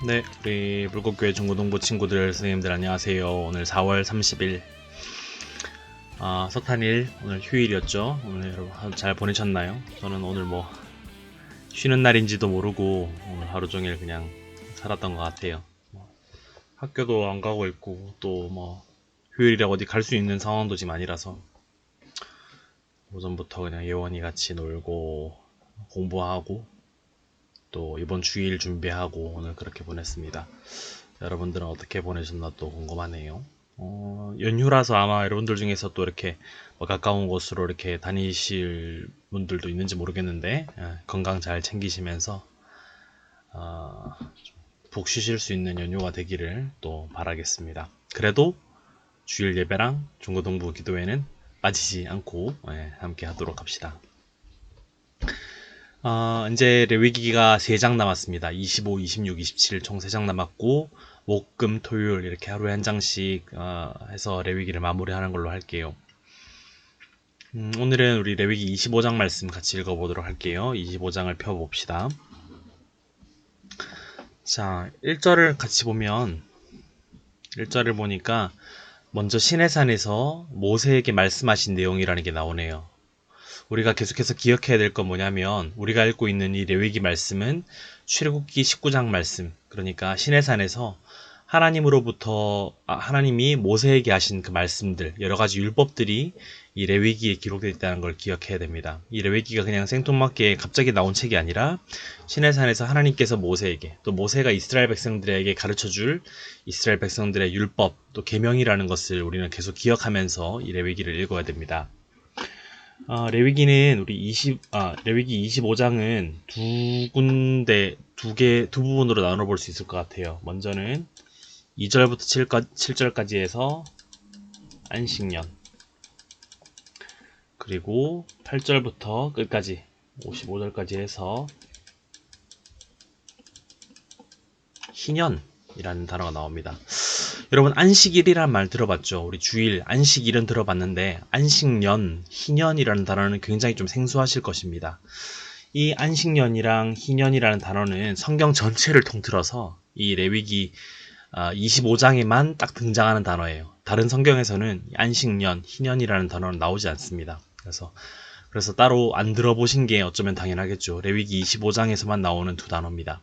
네, 우리 불꽃교회 중고등부 친구들, 선생님들 안녕하세요. 오늘 4월 30일 석탄일, 오늘 휴일이었죠. 오늘 여러분 하루 잘 보내셨나요? 저는 오늘 뭐 쉬는 날인지도 모르고 오늘 하루 종일 그냥 살았던 것 같아요. 학교도 안 가고 있고 또 뭐 휴일이라 어디 갈 수 있는 상황도 지금 아니라서 오전부터 그냥 예원이 같이 놀고 공부하고 또 이번 주일 준비하고 오늘 그렇게 보냈습니다. 여러분들은 어떻게 보내셨나 또 궁금하네요. 연휴라서 아마 여러분들 중에서 또 이렇게 뭐 가까운 곳으로 이렇게 다니실 분들도 있는지 모르겠는데 건강 잘 챙기시면서 푹 쉬실 수 있는 연휴가 되기를 또 바라겠습니다. 그래도 주일 예배랑 중고등부 기도회는 빠지지 않고 함께 하도록 합시다. 이제 레위기가 3장 남았습니다. 25, 26, 27 총 3장 남았고 목, 금, 토요일 이렇게 하루에 한 장씩 해서 레위기를 마무리하는 걸로 할게요. 오늘은 우리 레위기 25장 말씀 같이 읽어보도록 할게요. 25장을 펴봅시다. 자, 1절을 같이 보면 1절을 보니까 먼저 시내산에서 모세에게 말씀하신 내용이라는 게 나오네요. 우리가 계속해서 기억해야 될 건 뭐냐면 우리가 읽고 있는 이 레위기 말씀은 출애굽기 19장 말씀, 그러니까 시내산에서 하나님이 모세에게 하신 그 말씀들, 여러 가지 율법들이 이 레위기에 기록되어 있다는 걸 기억해야 됩니다. 이 레위기가 그냥 생뚱맞게 갑자기 나온 책이 아니라 시내산에서 하나님께서 모세에게, 또 모세가 이스라엘 백성들에게 가르쳐줄 이스라엘 백성들의 율법, 또 계명이라는 것을 우리는 계속 기억하면서 이 레위기를 읽어야 됩니다. 레위기는 레위기 25장은 두 부분으로 나눠 볼 수 있을 것 같아요. 먼저는 2절부터 7절까지 해서 안식년, 그리고 8절부터 끝까지 55절까지 해서 희년이라는 단어가 나옵니다. 여러분 안식일이란 말 들어봤죠? 우리 주일, 안식일은 들어봤는데 안식년, 희년이라는 단어는 굉장히 좀 생소하실 것입니다. 이 안식년이랑 희년이라는 단어는 성경 전체를 통틀어서 이 레위기 25장에만 딱 등장하는 단어예요. 다른 성경에서는 안식년, 희년이라는 단어는 나오지 않습니다. 그래서 따로 안 들어보신 게 어쩌면 당연하겠죠. 레위기 25장에서만 나오는 두 단어입니다.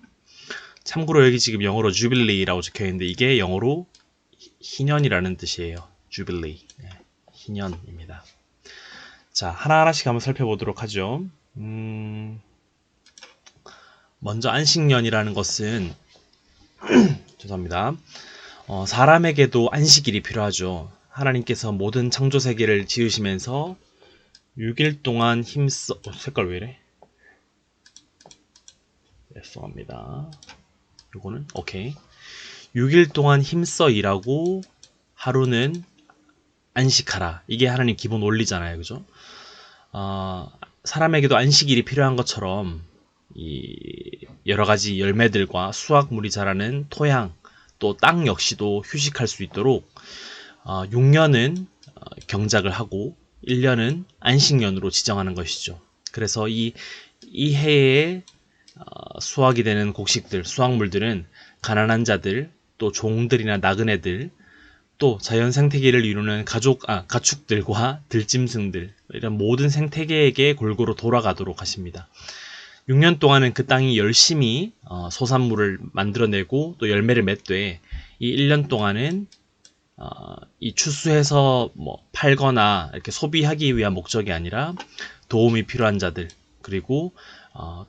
참고로 여기 지금 영어로 주빌리라고 적혀있는데 이게 영어로 희년이라는 뜻이에요. 주빌리, 희년입니다. 자, 하나하나씩 한번 살펴보도록 하죠. 먼저 안식년이라는 것은 죄송합니다. 사람에게도 안식일이 필요하죠. 하나님께서 모든 창조 세계를 지으시면서 6일 동안 색깔 왜 이래? 죄송합니다. 요거는 오케이. 6일 동안 힘써 일하고 하루는 안식하라. 이게 하나님 기본 원리잖아요. 그죠? 사람에게도 안식일이 필요한 것처럼 이 여러 가지 열매들과 수확물이 자라는 토양, 또 땅 역시도 휴식할 수 있도록 6년은 경작을 하고 1년은 안식년으로 지정하는 것이죠. 그래서 이 해에 수확이 되는 곡식들, 수확물들은 가난한 자들, 또 종들이나 나그네들, 또 자연 생태계를 이루는 가축들과 들짐승들, 이런 모든 생태계에게 골고루 돌아가도록 하십니다. 6년 동안은 그 땅이 열심히 소산물을 만들어내고 또 열매를 맺되 이 1년 동안은 이 추수해서 팔거나 이렇게 소비하기 위한 목적이 아니라 도움이 필요한 자들, 그리고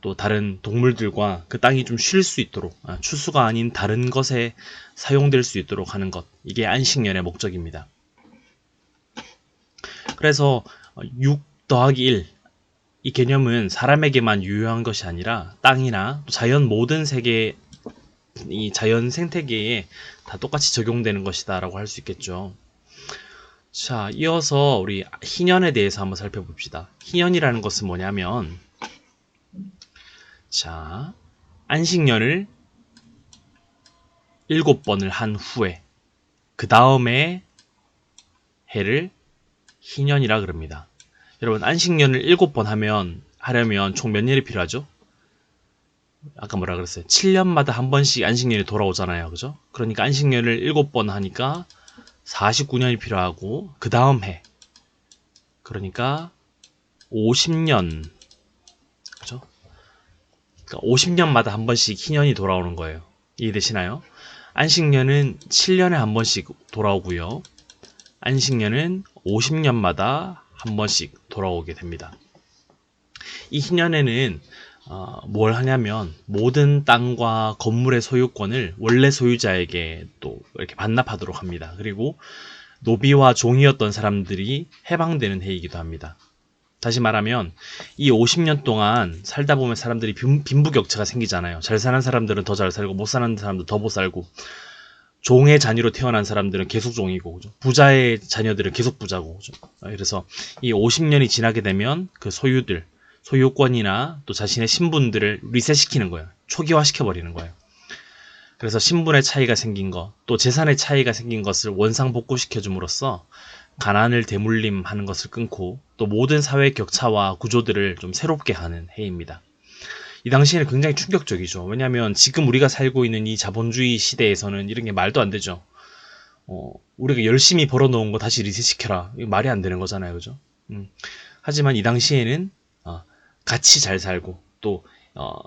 또 다른 동물들과 그 땅이 좀 쉴 수 있도록 추수가 아닌 다른 것에 사용될 수 있도록 하는 것, 이게 안식년의 목적입니다. 그래서 6 더하기 1, 이 개념은 사람에게만 유효한 것이 아니라 땅이나 자연 모든 세계, 이 자연 생태계에 다 똑같이 적용되는 것이다 라고 할 수 있겠죠. 자, 이어서 우리 희년에 대해서 한번 살펴봅시다. 희년이라는 것은 뭐냐면, 자, 안식년을 7번을 한 후에 그 다음에 해를 희년이라 그럽니다. 여러분 안식년을 7번 하려면 총 몇 년이 필요하죠? 아까 뭐라 그랬어요? 7년마다 한 번씩 안식년이 돌아오잖아요. 그죠? 그러니까 안식년을 7번 하니까 49년이 필요하고, 그 다음 해. 그러니까 50년. 그죠? 그러니까 50년마다 한 번씩 희년이 돌아오는 거예요. 이해되시나요? 안식년은 7년에 한 번씩 돌아오고요. 안식년은 50년마다 한 번씩 돌아오게 됩니다. 이 희년에는 뭘 하냐면 모든 땅과 건물의 소유권을 원래 소유자에게 또 이렇게 반납하도록 합니다. 그리고 노비와 종이었던 사람들이 해방되는 해이기도 합니다. 다시 말하면 이 50년 동안 살다 보면 사람들이 빈부격차가 생기잖아요. 잘 사는 사람들은 더 잘 살고 못 사는 사람들은 더 못 살고, 종의 자녀로 태어난 사람들은 계속 종이고, 그죠? 부자의 자녀들은 계속 부자고, 그죠? 그래서 이 50년이 지나게 되면 그 소유권이나 또 자신의 신분들을 리셋시키는 거예요. 초기화시켜버리는 거예요. 그래서 신분의 차이가 생긴 것, 또 재산의 차이가 생긴 것을 원상복구시켜줌으로써 가난을 대물림하는 것을 끊고 또 모든 사회의 격차와 구조들을 좀 새롭게 하는 해입니다. 이 당시에는 굉장히 충격적이죠. 왜냐하면 지금 우리가 살고 있는 이 자본주의 시대에서는 이런 게 말도 안 되죠. 우리가 열심히 벌어놓은 거 다시 리셋시켜라. 이거 말이 안 되는 거잖아요. 그죠? 하지만 이 당시에는 같이 잘 살고 또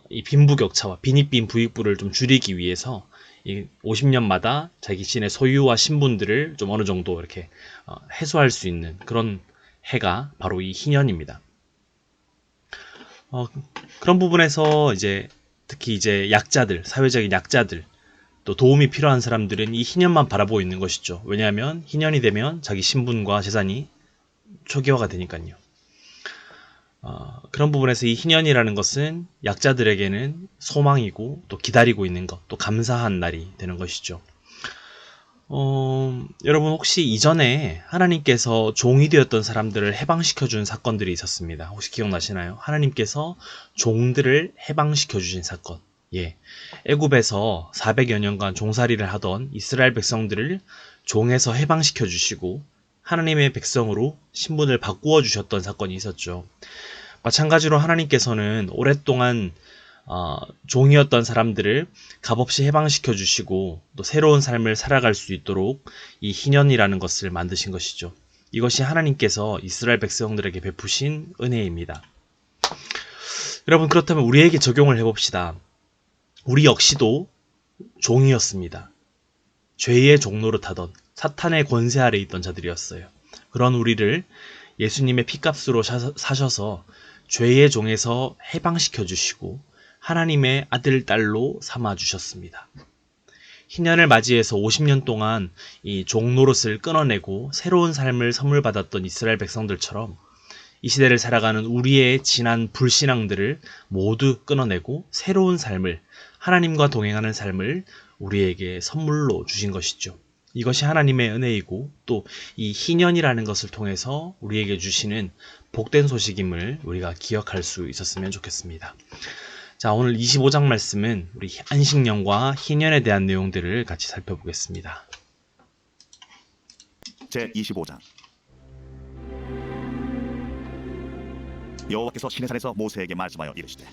이 빈부격차와 빈익빈 부익부를 좀 줄이기 위해서 이 50년마다 자신의 소유와 신분들을 좀 어느 정도 이렇게 해소할 수 있는 그런 해가 바로 이 희년입니다. 그런 부분에서 이제 특히 이제 약자들, 사회적인 약자들, 또 도움이 필요한 사람들은 이 희년만 바라보고 있는 것이죠. 왜냐하면 희년이 되면 자기 신분과 재산이 초기화가 되니까요. 그런 부분에서 이 희년이라는 것은 약자들에게는 소망이고 또 기다리고 있는 것, 또 감사한 날이 되는 것이죠. 여러분 혹시 이전에 하나님께서 종이 되었던 사람들을 해방시켜준 사건들이 있었습니다. 혹시 기억나시나요? 하나님께서 종들을 해방시켜 주신 사건. 예. 애굽에서 400여 년간 종살이를 하던 이스라엘 백성들을 종에서 해방시켜 주시고 하나님의 백성으로 신분을 바꾸어 주셨던 사건이 있었죠. 마찬가지로 하나님께서는 오랫동안 종이었던 사람들을 값없이 해방시켜 주시고 또 새로운 삶을 살아갈 수 있도록 이 희년이라는 것을 만드신 것이죠. 이것이 하나님께서 이스라엘 백성들에게 베푸신 은혜입니다. 여러분, 그렇다면 우리에게 적용을 해봅시다. 우리 역시도 종이었습니다. 죄의 종노릇하던 사탄의 권세 아래 있던 자들이었어요. 그런 우리를 예수님의 피값으로 사셔서 죄의 종에서 해방시켜 주시고 하나님의 아들, 딸로 삼아주셨습니다. 희년을 맞이해서 50년 동안 이 종노릇을 끊어내고 새로운 삶을 선물 받았던 이스라엘 백성들처럼 이 시대를 살아가는 우리의 지난 불신앙들을 모두 끊어내고 새로운 삶을, 하나님과 동행하는 삶을 우리에게 선물로 주신 것이죠. 이것이 하나님의 은혜이고 또 이 희년이라는 것을 통해서 우리에게 주시는 복된 소식임을 우리가 기억할 수 있었으면 좋겠습니다. 자, 오늘 25장 말씀은 우리 안식년과 희년에 대한 내용들을 같이 살펴보겠습니다. 제25장. 여호와께서 시내산에서 모세에게 말씀하여 이르시되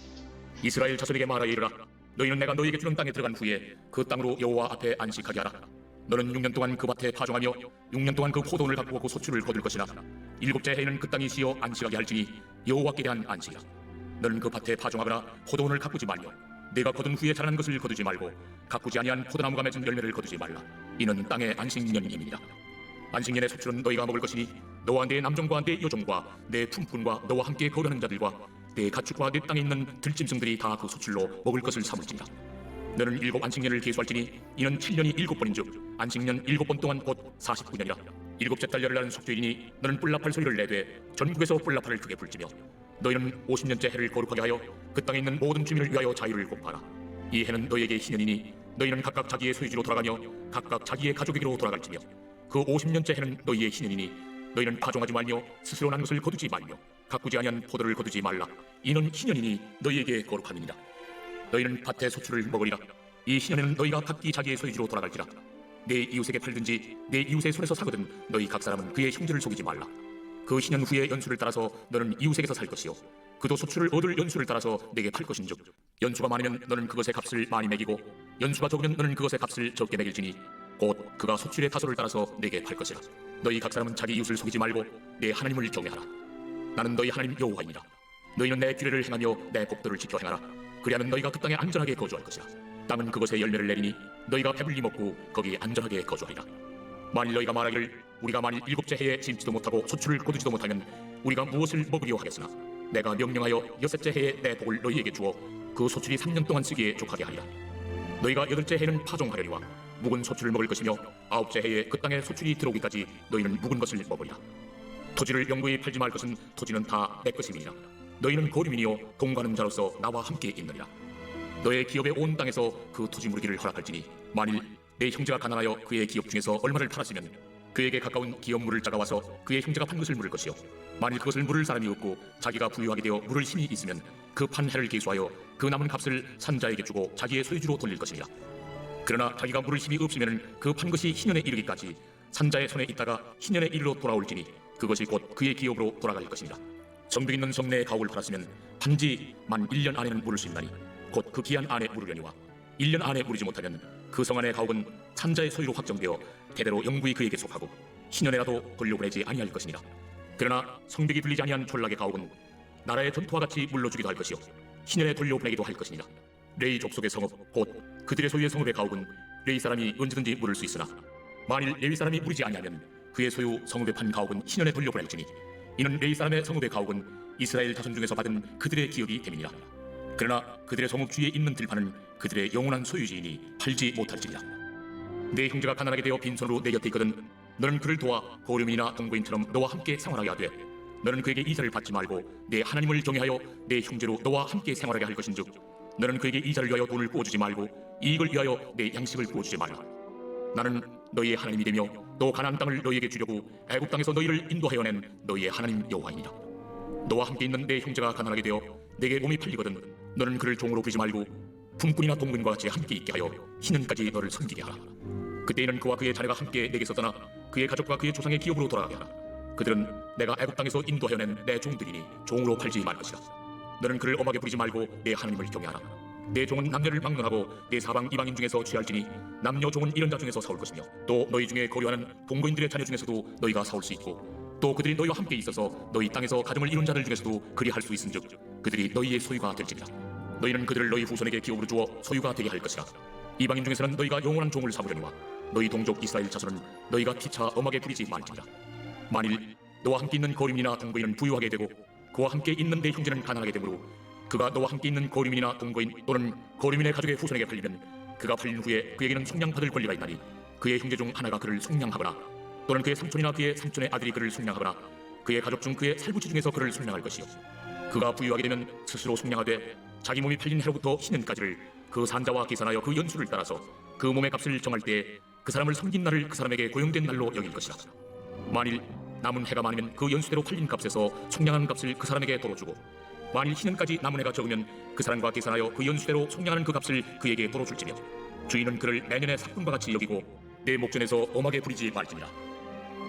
이스라엘 자손에게 말하여 이르라. 너희는 내가 너희에게 주는 땅에 들어간 후에 그 땅으로 여호와 앞에 안식하게 하라. 너는 6년 동안 그 밭에 파종하며 6년 동안 그 포도원을 가꾸고 그 소출을 거둘 것이나 7째 해에는 그 땅이 쉬어 안식하게 할지니 여호와께 대한 안식이라. 너는 그 밭에 파종하거나 포도원을 가꾸지 말며 내가 거둔 후에 자라는 것을 거두지 말고 가꾸지 아니한 포도나무가 맺은 열매를 거두지 말라. 이는 땅의 안식년임이니라. 안식년의 소출은 너희가 먹을 것이니 너와 내 남종과 내 여종과 내 품꾼과 너와 함께 거류하는 자들과 내 가축과 내 땅에 있는 들짐승들이 다 그 소출로 먹을 것을 삼을지니라. 너는 7 안식년을 계수할지니 이는 7년이 7번인즉 안식년 7번 동안 곧 49년이라. 7째 달 열흘 날은 속죄이니 너는 뿔나팔 소리를 내되 전국에서 뿔나팔을 크게 불지며 너희는 50년째 해를 거룩하게 하여 그 땅에 있는 모든 주민을 위하여 자유를 공포하라. 이 해는 너희에게 희년이니 너희는 각각 자기의 소유지로 돌아가며 각각 자기의 가족에게로 돌아갈지며 그 50년째 해는 너희의 희년이니 너희는 파종하지 말며 스스로 난 것을 거두지 말며 가꾸지 아니한 포도를 거두지 말라. 이는 희년이니 너희에게 거룩함이니라. 너희는 밭의 소출을 먹으리라. 이 희년에는 너희가 각기 자기의 소유지로 돌아갈지라. 내 이웃에게 팔든지 내 이웃의 손에서 사거든 너희 각 사람은 그의 형제를 속이지 말라. 그 희년 후에 연수를 따라서 너는 이웃에게서 살 것이요 그도 소출을 얻을 연수를 따라서 내게 팔 것인즉 연수가 많으면 너는 그것의 값을 많이 매기고 연수가 적으면 너는 그것의 값을 적게 매길지니 곧 그가 소출의 다소를 따라서 내게 팔 것이라. 너희 각 사람은 자기 이웃을 속이지 말고 내 하나님을 경외하라. 나는 너희 하나님 여호와이니라. 너희는 내 규례를 행하며 내 법도를 지켜 행하라. 그리하면 너희가 그 땅에 안전하게 거주할 것이라. 땅은 그것의 열매를 내리니 너희가 배불리 먹고 거기 안전하게 거주하리라. 만일 너희가 말하기를 우리가 만일 7째 해에 심지도 못하고 소출을 거두지도 못하면 우리가 무엇을 먹으려 하겠으나 내가 명령하여 6째 해에 내 복을 너희에게 주어 그 소출이 3년 동안 쓰기에 족하게 하리라. 너희가 8째 해는 파종하려니와 묵은 소출을 먹을 것이며 9째 해에 그 땅에 소출이 들어오기까지 너희는 묵은 것을 먹으리라. 토지를 영구히 팔지 말 것은 토지는 다 내 것임이니라. 너희는 거류민이요 동거하는 자로서 나와 함께 있느니라. 너의 기업의 온 땅에서 그 토지 무르기를 허락할지니 만일 내 형제가 가난하여 그의 기업 중에서 얼마를 팔았으면 그에게 가까운 기업 물을 자가 와서 그의 형제가 판 것을 물을 것이요 만일 그것을 물을 사람이 없고 자기가 부유하게 되어 물을 힘이 있으면 그 판 해를 계수하여 그 남은 값을 산자에게 주고 자기의 소유주로 돌릴 것이니라. 그러나 자기가 물을 힘이 없으면 그 판 것이 희년에 이르기까지 산자의 손에 있다가 희년에 이르러 돌아올지니 그것이 곧 그의 기업으로 돌아갈 것이니라. 성벽 있는 성내에 가옥을 팔았으면 판지 만 1년 안에는 물을 수 있나니 곧 그 기한 안에 물으려니와 1년 안에 물이지 못하면 그 성 안의 가옥은 산자의 소유로 확정되어 대대로 영구히 그에게 속하고 희년에라도 돌려보내지 아니할 것이니라. 그러나 성벽이 불리지 아니한 촌락의 가옥은 나라의 전투와 같이 물러주기도 할 것이요 희년에 돌려보내기도 할 것이니라. 레이 족속의 성읍 곧 그들의 소유의 성읍의 가옥은 레이 사람이 언제든지 물을 수 있으나 만일 레위 사람이 물이지 아니하면 그의 소유 성읍에 판 가옥은 희년에 돌려보낼지니 이는 레위 사람의 성읍의 가옥은 이스라엘 자손 중에서 받은 그들의 기업이 됨이니라. 그러나 그들의 성읍 주위에 있는 들판은 그들의 영원한 소유지이니 팔지 못할지니라. 내 형제가 가난하게 되어 빈손으로 내 곁에 있거든 너는 그를 도와 고려민이나 동거인처럼 너와 함께 생활하게 하되 너는 그에게 이자를 받지 말고 내 하나님을 경외하여 내 형제로 너와 함께 생활하게 할 것인즉 너는 그에게 이자를 위하여 돈을 부어주지 말고 이익을 위하여 내 양식을 부어주지 말라. 나는 너희의 하나님이 되며 또 가나안 땅을 너희에게 주려고 애굽 땅에서 너희를 인도하여 낸 너희의 하나님 여호와이니라. 너와 함께 있는 내 형제가 가난하게 되어 내게 몸이 팔리거든 너는 그를 종으로 부리지 말고 품꾼이나 동문과 같이 함께 있게 하여 희년까지 너를 섬기게 하라. 그때에는 그와 그의 자녀가 함께 내게서 떠나 그의 가족과 그의 조상의 기업으로 돌아가게 하라. 그들은 내가 애굽 땅에서 인도하여 낸 내 종들이니 종으로 팔지 말 것이라. 너는 그를 엄하게 부리지 말고 내 하나님을 경외하라. 내 종은 남녀를 막론하고 내 사방 이방인 중에서 취할지니 남녀 종은 이런 자 중에서 사올 것이며 또 너희 중에 거류하는 동거인들의 자녀 중에서도 너희가 사올 수 있고 또 그들이 너희와 함께 있어서 너희 땅에서 가정을 이룬 자들 중에서도 그리할 수 있은즉 그들이 너희의 소유가 될지니라. 너희는 그들을 너희 후손에게 기업으로 주어 소유가 되게 할 것이라. 이방인 중에서는 너희가 영원한 종을 삼으려니와 너희 동족 이스라엘 자손은 너희가 피차 엄하게 부리지 말지니라. 만일 너와 함께 있는 거류민이나 동거인은 부유하게 되고 그와 함께 있는 내 형제는 가난하게 되므로 그가 너와 함께 있는 거류민이나 동거인 또는 거류민의 가족의 후손에게 팔리면 그가 팔린 후에 그에게는 속량받을 권리가 있나니 그의 형제 중 하나가 그를 속량하거나 또는 그의 삼촌이나 그의 삼촌의 아들이 그를 속량하거나 그의 가족 중 그의 살부치 중에서 그를 속량할 것이요 그가 부유하게 되면 스스로 속량하되 자기 몸이 팔린 해로부터 희년까지를 그 산자와 계산하여 그 연수를 따라서 그 몸의 값을 정할 때에 그 사람을 섬긴 날을 그 사람에게 고용된 날로 여길 것이라. 만일 남은 해가 많으면 그 연수대로 팔린 값에서 속량한 값을 그 사람에게 도로 주고 만일 희년까지 남은 해가 적으면 그 사람과 계산하여 그 연수대로 속량하는 그 값을 그에게 도로 줄지며 주인은 그를 매년의 삭분과 같이 여기고 내 목전에서 엄하게 부리지 말지니라.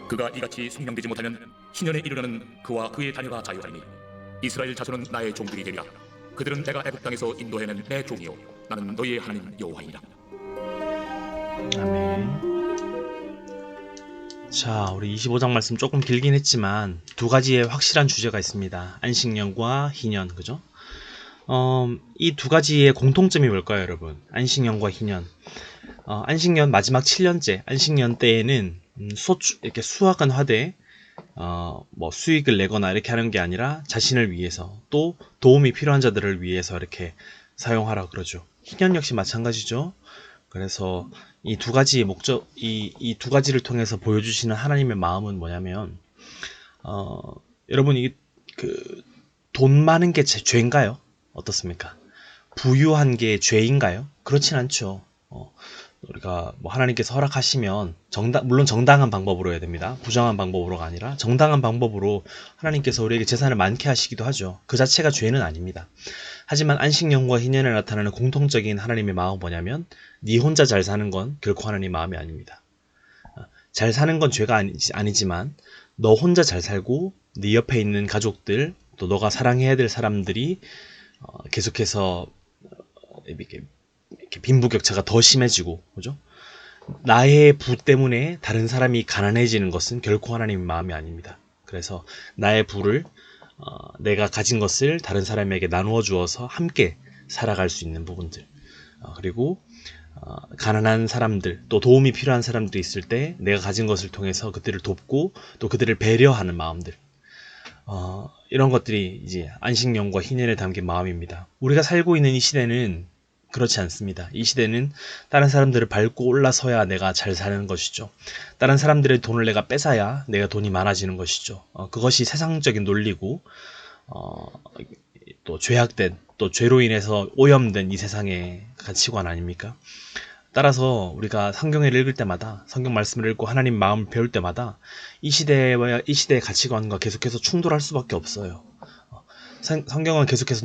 그가 이같이 속량되지 못하면 희년에 이르려는 그와 그의 자녀가 자유하리니 이스라엘 자손은 나의 종들이 되리라. 그들은 내가 애굽 땅에서 인도해낸 내 종이요 나는 너희의 하나님 여호와이니라. 아멘. 자, 우리 25장 말씀 조금 길긴 했지만 두 가지의 확실한 주제가 있습니다. 안식년과 희년, 그죠? 이 두 가지의 공통점이 뭘까요, 여러분? 안식년과 희년. 안식년 마지막 7년째 안식년 때에는 이렇게 수확은 하되 뭐 수익을 내거나 이렇게 하는 게 아니라 자신을 위해서 또 도움이 필요한 자들을 위해서 이렇게 사용하라 그러죠. 희년 역시 마찬가지죠. 그래서 이 두 가지의 목적, 이 두 가지를 통해서 보여주시는 하나님의 마음은 뭐냐면, 여러분, 돈 많은 게 죄인가요? 어떻습니까? 부유한 게 죄인가요? 그렇진 않죠. 우리가 뭐 하나님께서 허락하시면 물론 정당한 방법으로 해야 됩니다. 부정한 방법으로가 아니라 정당한 방법으로 하나님께서 우리에게 재산을 많게 하시기도 하죠. 그 자체가 죄는 아닙니다. 하지만 안식년과 희년에 나타나는 공통적인 하나님의 마음은 뭐냐면 네 혼자 잘 사는 건 결코 하나님 마음이 아닙니다. 잘 사는 건 죄가 아니지만 너 혼자 잘 살고 네 옆에 있는 가족들 또 너가 사랑해야 될 사람들이 계속해서 이렇게 빈부격차가 더 심해지고, 그죠? 나의 부 때문에 다른 사람이 가난해지는 것은 결코 하나님의 마음이 아닙니다. 그래서 나의 부를 내가 가진 것을 다른 사람에게 나누어 주어서 함께 살아갈 수 있는 부분들, 그리고 가난한 사람들, 또 도움이 필요한 사람들이 있을 때 내가 가진 것을 통해서 그들을 돕고 또 그들을 배려하는 마음들, 이런 것들이 이제 안식년과 희년에 담긴 마음입니다. 우리가 살고 있는 이 시대는 그렇지 않습니다. 이 시대는 다른 사람들을 밟고 올라서야 내가 잘 사는 것이죠. 다른 사람들의 돈을 내가 뺏어야 내가 돈이 많아지는 것이죠. 그것이 세상적인 논리고, 또 죄악된, 또 죄로 인해서 오염된 이 세상의 가치관 아닙니까? 따라서 우리가 성경을 읽을 때마다, 성경 말씀을 읽고 하나님 마음을 배울 때마다 이 시대와 이 시대의 가치관과 계속해서 충돌할 수밖에 없어요. 성경은 계속해서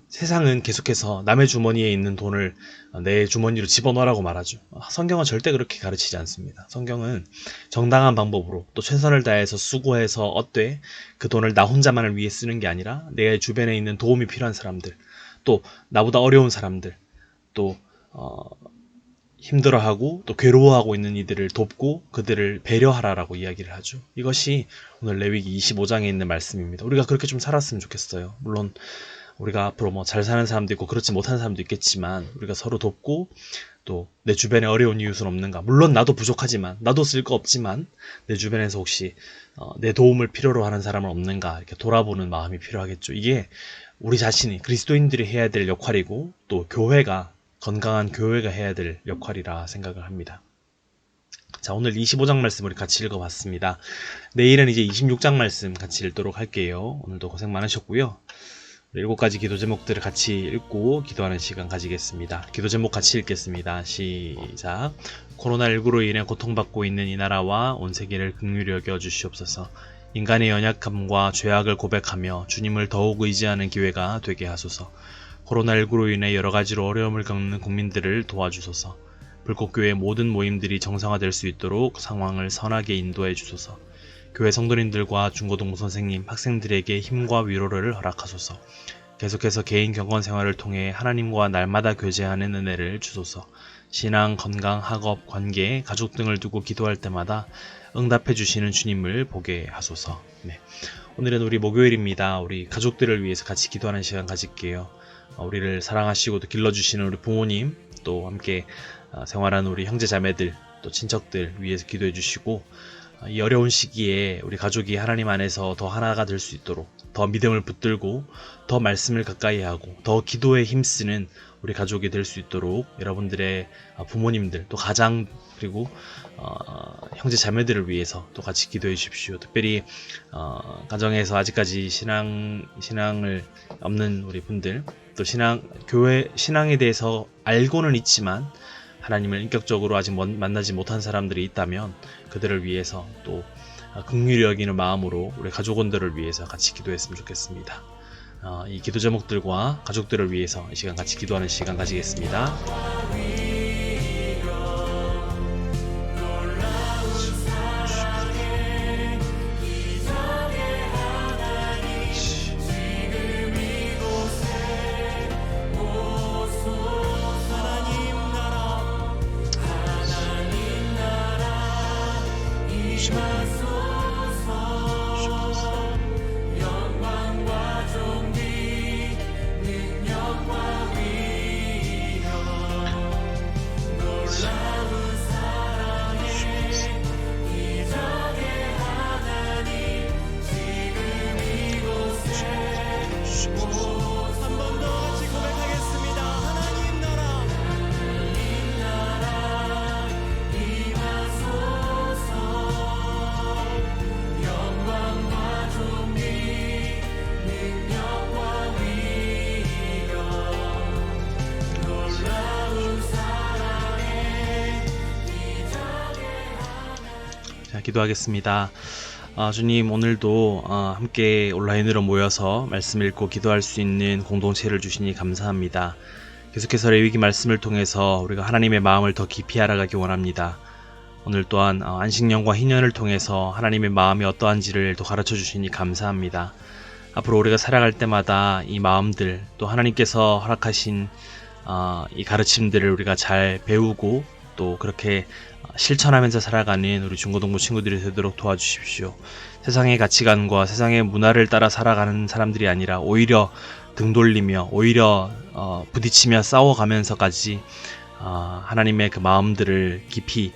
세상은 계속해서 남의 주머니에 있는 돈을 내 주머니로 집어넣으라고 말하죠. 성경은 절대 그렇게 가르치지 않습니다. 성경은 정당한 방법으로 또 최선을 다해서 수고해서 얻되 그 돈을 나 혼자만을 위해 쓰는 게 아니라 내 주변에 있는 도움이 필요한 사람들, 또 나보다 어려운 사람들, 또 힘들어하고 또 괴로워하고 있는 이들을 돕고 그들을 배려하라라고 이야기를 하죠. 이것이 오늘 레위기 25장에 있는 말씀입니다. 우리가 그렇게 좀 살았으면 좋겠어요. 물론 우리가 앞으로 뭐 잘 사는 사람도 있고 그렇지 못한 사람도 있겠지만 우리가 서로 돕고 또 내 주변에 어려운 이웃은 없는가. 물론 나도 부족하지만, 나도 쓸 거 없지만 내 주변에서 혹시 내 도움을 필요로 하는 사람은 없는가 이렇게 돌아보는 마음이 필요하겠죠. 이게 우리 자신이 그리스도인들이 해야 될 역할이고 또 교회가, 건강한 교회가 해야 될 역할이라 생각을 합니다. 자, 오늘 25장 말씀 우리 같이 읽어봤습니다. 내일은 이제 26장 말씀 같이 읽도록 할게요. 오늘도 고생 많으셨고요. 7가지 기도 제목들을 같이 읽고 기도하는 시간 가지겠습니다. 기도 제목 같이 읽겠습니다. 시작. 코로나19로 인해 고통받고 있는 이 나라와 온 세계를 긍휼히 여겨 주시옵소서. 인간의 연약함과 죄악을 고백하며 주님을 더욱 의지하는 기회가 되게 하소서. 코로나19로 인해 여러 가지로 어려움을 겪는 국민들을 도와주소서. 불꽃교회 모든 모임들이 정상화될 수 있도록 상황을 선하게 인도해 주소서. 교회 성도님들과 중고등부 선생님, 학생들에게 힘과 위로를 허락하소서. 계속해서 개인 경건 생활을 통해 하나님과 날마다 교제하는 은혜를 주소서. 신앙, 건강, 학업, 관계, 가족 등을 두고 기도할 때마다 응답해 주시는 주님을 보게 하소서. 네. 오늘은 우리 목요일입니다. 우리 가족들을 위해서 같이 기도하는 시간 가질게요. 우리를 사랑하시고 또 길러주시는 우리 부모님, 또 함께 생활하는 우리 형제 자매들, 또 친척들 위해서 기도해 주시고, 이 어려운 시기에 우리 가족이 하나님 안에서 더 하나가 될 수 있도록 더 믿음을 붙들고 더 말씀을 가까이 하고 더 기도에 힘쓰는 우리 가족이 될 수 있도록 여러분들의 부모님들, 또 가장, 그리고 형제 자매들을 위해서 또 같이 기도해 주십시오. 특별히 가정에서 아직까지 신앙을 없는 우리 분들, 또 교회 신앙에 대해서 알고는 있지만 하나님을 인격적으로 아직 만나지 못한 사람들이 있다면 그들을 위해서 또 긍휼히 여기는 마음으로 우리 가족원들을 위해서 같이 기도했으면 좋겠습니다. 이 기도 제목들과 가족들을 위해서 이 시간 같이 기도하는 시간 가지겠습니다. 기도하겠습니다. 주님, 오늘도 함께 온라인으로 모여서 말씀 읽고 기도할 수 있는 공동체를 주시니 감사합니다. 계속해서 레위기 말씀을 통해서 우리가 하나님의 마음을 더 깊이 알아가기 원합니다. 오늘 또한 안식년과 희년을 통해서 하나님의 마음이 어떠한지를 더 가르쳐 주시니 감사합니다. 앞으로 우리가 살아갈 때마다 이 마음들 또 하나님께서 허락하신 이 가르침들을 우리가 잘 배우고 또 그렇게 실천하면서 살아가는 우리 중고등부 친구들이 되도록 도와주십시오. 세상의 가치관과 세상의 문화를 따라 살아가는 사람들이 아니라 오히려 등 돌리며 오히려 부딪히며 싸워가면서까지 하나님의 그 마음들을 깊이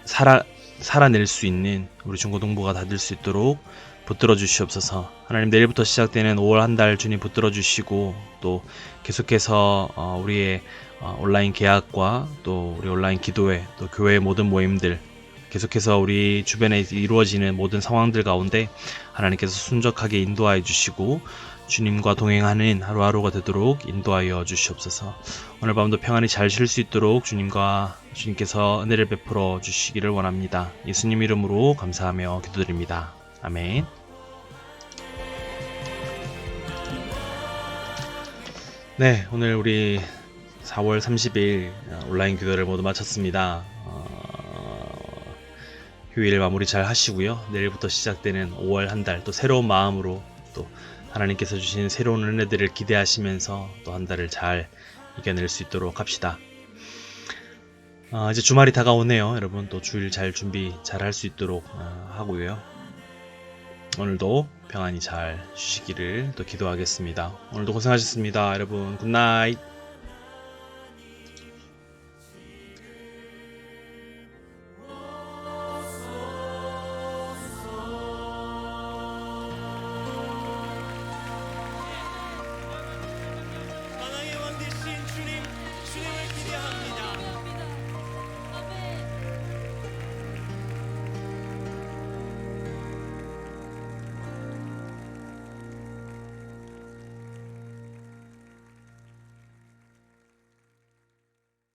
살아낼 수 있는 우리 중고등부가 다 될 수 있도록 붙들어 주시옵소서. 하나님, 내일부터 시작되는 5월 한 달 주님 붙들어 주시고 또 계속해서 우리의 온라인 계약과 또 우리 온라인 기도회 또 교회의 모든 모임들 계속해서 우리 주변에 이루어지는 모든 상황들 가운데 하나님께서 순적하게 인도하여 주시고 주님과 동행하는 하루하루가 되도록 인도하여 주시옵소서. 오늘 밤도 평안히 잘 쉴 수 있도록 주님께서 은혜를 베풀어 주시기를 원합니다. 예수님 이름으로 감사하며 기도드립니다. 아멘. 네, 오늘 우리 4월 30일 온라인 기도를 모두 마쳤습니다. 휴일 마무리 잘 하시고요. 내일부터 시작되는 5월 한 달 또 새로운 마음으로 또 하나님께서 주신 새로운 은혜들을 기대하시면서 또 한 달을 잘 이겨낼 수 있도록 합시다. 이제 주말이 다가오네요. 여러분 또 주일 잘 준비 잘 할 수 있도록 하고요. 오늘도 평안히 잘 쉬시기를 또 기도하겠습니다. 오늘도 고생하셨습니다. 여러분 굿나잇.